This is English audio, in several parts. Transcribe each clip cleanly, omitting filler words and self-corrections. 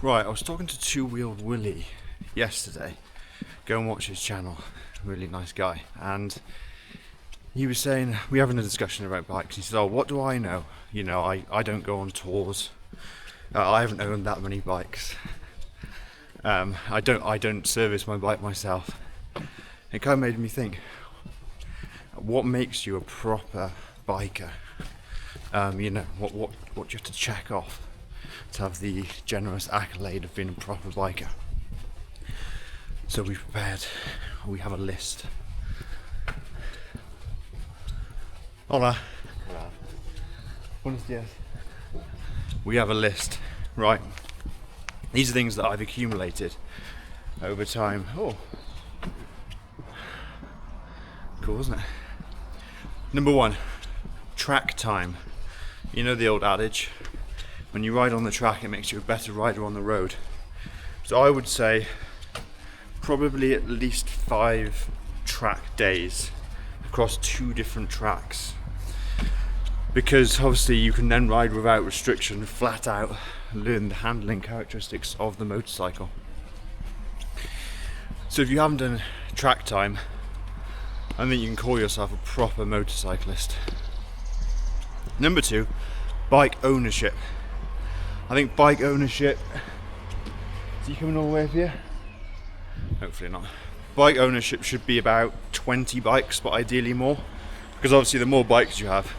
Right, I was talking to Two Wheeled Willie yesterday. Go and watch his channel. Really nice guy. And he was saying, we were having a discussion about bikes. He said, oh, what do I know? You know, I don't go on tours. I haven't owned that many bikes. I don't service my bike myself. It kind of made me think, what makes you a proper biker? You know, what do you have to check off to have the generous accolade of being a proper biker? So we prepared, we have a list. Hola. Hola. Buenos dias. We have a list, right? These are things that I've accumulated over time. Oh, cool, isn't it? Number one, track time. You know the old adage, when you ride on the track, it makes you a better rider on the road. So I would say probably at least 5 track days across 2 different tracks, because obviously you can then ride without restriction, flat out, learn the handling characteristics of the motorcycle. So if you haven't done track time, I think you can call yourself a proper motorcyclist. Number 2, bike ownership. I think bike ownership, is he coming all the way up here? Hopefully not. Bike ownership should be about 20 bikes, but ideally more, because obviously the more bikes you have,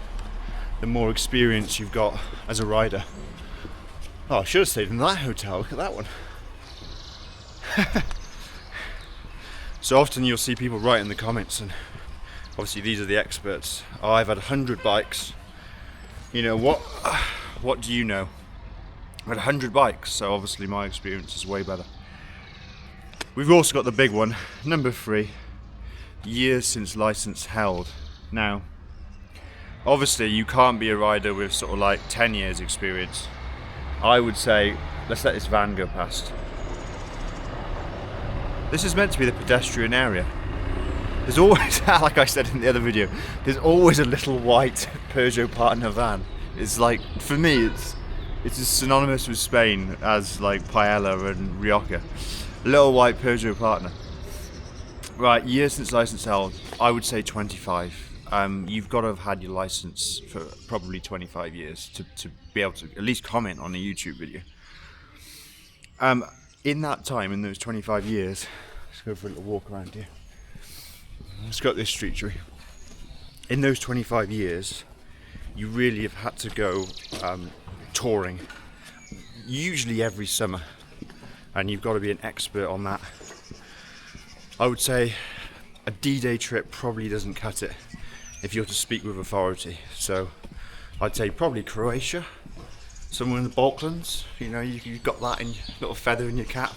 the more experience you've got as a rider. Oh, I should have stayed in that hotel, look at that one. So often you'll see people write in the comments, and obviously these are the experts. Oh, I've had 100 bikes. You know, what do you know? I've had 100 bikes, so obviously my experience is way better. We've also got the big one, number 3, years since license held. Now, obviously you can't be a rider with sort of like 10 years experience. I would say, let's let this van go past. This is meant to be the pedestrian area. There's always, like I said in the other video, there's always a little white Peugeot partner van. It's like, for me, it's as synonymous with Spain as like paella and rioja. A little white Peugeot partner. Right, years since license held, I would say 25. You've got to have had your license for probably 25 years to be able to at least comment on a YouTube video. In that time, in those 25 years, let's go for a little walk around here. Let's go up this street tree. In those 25 years, you really have had to go touring, usually every summer, and you've got to be an expert on that. I would say a D-Day trip probably doesn't cut it if you're to speak with authority. So I'd say probably Croatia, somewhere in the Balkans. You know, you've got that in little feather in your cap.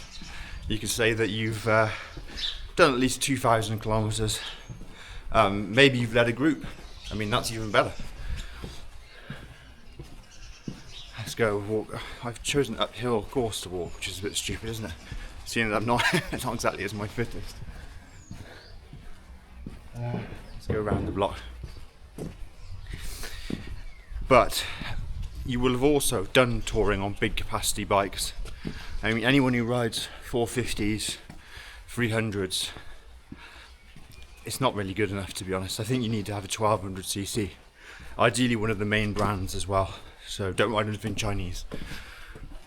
You can say that you've done at least 2,000 kilometers. Maybe you've led a group. I mean, that's even better. Let's go walk. I've chosen an uphill course to walk, which is a bit stupid, isn't it? Seeing that I'm not exactly as my fittest. Let's go around the block. But you will have also done touring on big capacity bikes. I mean, anyone who rides 450s, 300s, it's not really good enough, to be honest. I think you need to have a 1200cc. Ideally one of the main brands as well. So don't ride anything Chinese.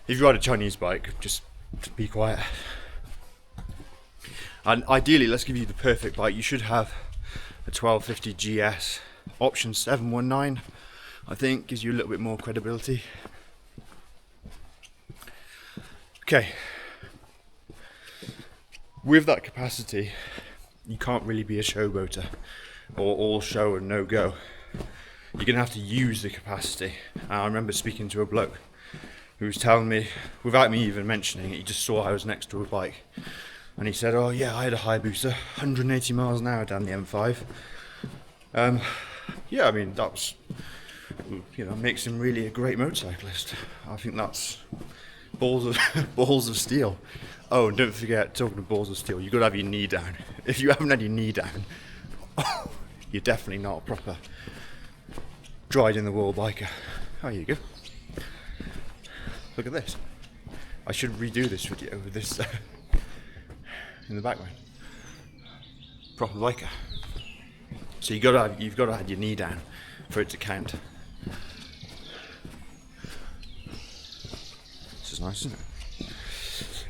If you ride a Chinese bike, just be quiet. And ideally, let's give you the perfect bike. You should have a 1250 GS. Option 719, I think, gives you a little bit more credibility. Okay. With that capacity, you can't really be a showboater or all show and no go. You're going to have to use the capacity. I remember speaking to a bloke who was telling me, without me even mentioning it, he just saw I was next to a bike. And he said, oh yeah, I had a Hayabusa, 180 miles an hour down the M5. Yeah, I mean, that's, you know, makes him really a great motorcyclist. I think that's balls of steel. Oh, and don't forget, talking of balls of steel, you've got to have your knee down. If you haven't had your knee down, you're definitely not a proper dried in the wall biker. Oh, here you go. Look at this. I should redo this video with this in the background. Proper biker. So you've got to have your knee down for it to count. This is nice, isn't it?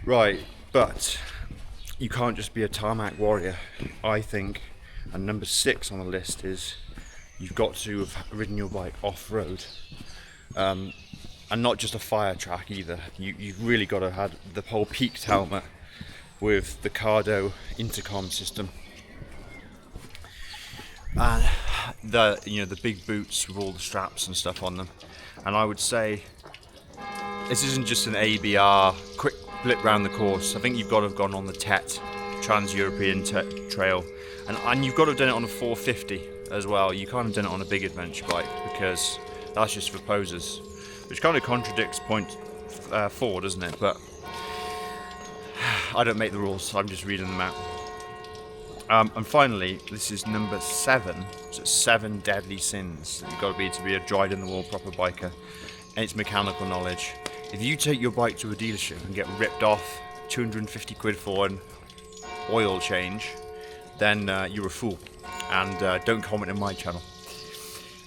Right, but you can't just be a tarmac warrior. I think, and number 6 on the list is you've got to have ridden your bike off-road. And not just a fire track either. You've really got to have the whole peaked helmet with the Cardo intercom system. And the big boots with all the straps and stuff on them. And I would say this isn't just an ABR quick blip round the course. I think you've got to have gone on the TET, Trans-European Trail, and you've got to have done it on a 450 as well. You can't have done it on a big adventure bike because that's just for posers, which kind of contradicts point 4, doesn't it? But I don't make the rules, so I'm just reading them out. And finally, this is number 7. So it's 7 deadly sins that you've got to be a dried-in-the-wall proper biker, and it's mechanical knowledge. If you take your bike to a dealership and get ripped off 250 quid for an oil change, then you're a fool, and don't comment on my channel.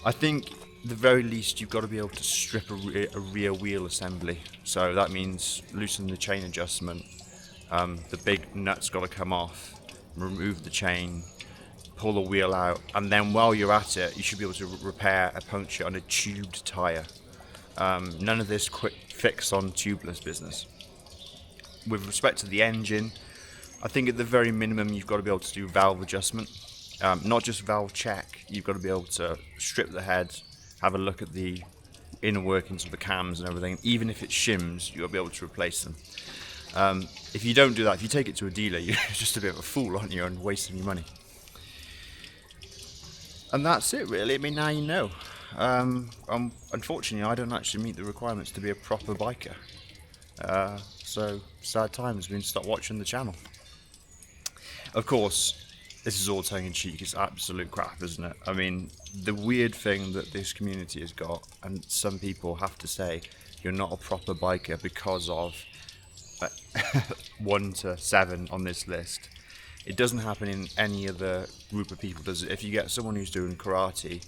I think the very least you've got to be able to strip a rear wheel assembly, so that means loosen the chain adjustment, the big nut's got to come off, remove the chain, pull the wheel out, and then while you're at it you should be able to repair a puncture on a tubed tyre. None of this quick fix on tubeless business. With respect to the engine, I think at the very minimum you've got to be able to do valve adjustment, not just valve check. You've got to be able to strip the head, have a look at the inner workings of the cams and everything. Even if it shims, you'll be able to replace them. If you don't do that, if you take it to a dealer, you're just a bit of a fool, aren't you, and wasting your money. And that's it, really. I mean, now you know. Unfortunately, I don't actually meet the requirements to be a proper biker. So, sad times, we need to stop watching the channel. Of course, this is all tongue-in-cheek, it's absolute crap, isn't it? I mean, the weird thing that this community has got, and some people have to say, you're not a proper biker because of 1 to 7 on this list. It doesn't happen in any other group of people, does it? If you get someone who's doing karate,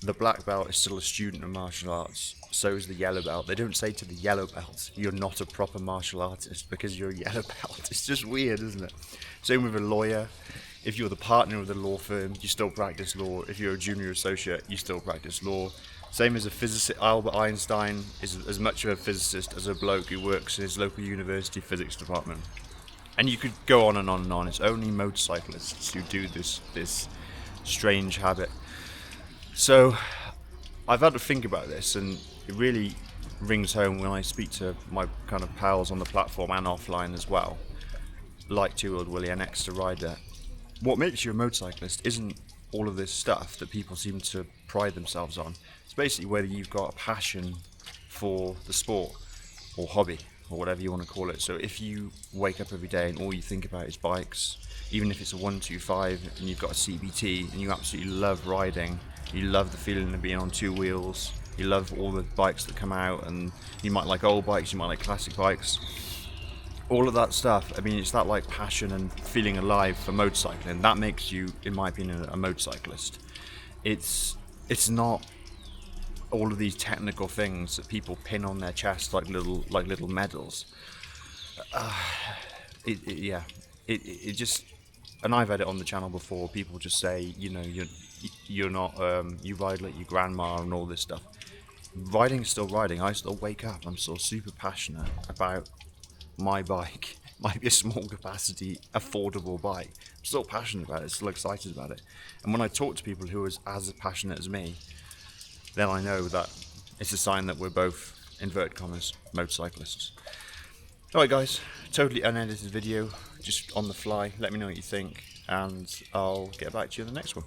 the black belt is still a student of martial arts, so is the yellow belt. They don't say to the yellow belt, you're not a proper martial artist because you're a yellow belt. It's just weird, isn't it? Same with a lawyer. If you're the partner of the law firm, you still practice law. If you're a junior associate, you still practice law. Same as a physicist. Albert Einstein is as much of a physicist as a bloke who works in his local university physics department. And you could go on and on and on. It's only motorcyclists who do this strange habit. So I've had to think about this, and it really rings home when I speak to my kind of pals on the platform and offline as well, like 2-Wheeled Willie and Exeter Rider. What makes you a motorcyclist isn't all of this stuff that people seem to pride themselves on. It's basically whether you've got a passion for the sport or hobby or whatever you want to call it. So if you wake up every day and all you think about is bikes, even if it's a 125 and you've got a CBT and you absolutely love riding, you love the feeling of being on 2 wheels, you love all the bikes that come out, and you might like old bikes, you might like classic bikes, all of that stuff. I mean, it's that like passion and feeling alive for motorcycling that makes you, in my opinion, a motorcyclist. It's not all of these technical things that people pin on their chest like little medals. It just, and I've had it on the channel before, people just say, you know, you're not, you ride like your grandma and all this stuff. Riding's still riding. I still wake up, I'm still super passionate about my bike. Might be a small capacity, affordable bike. I'm still passionate about it, still excited about it. And when I talk to people who are as passionate as me, then I know that it's a sign that we're both, inverted commas, motorcyclists. Alright guys, totally unedited video, just on the fly. Let me know what you think, and I'll get back to you in the next one.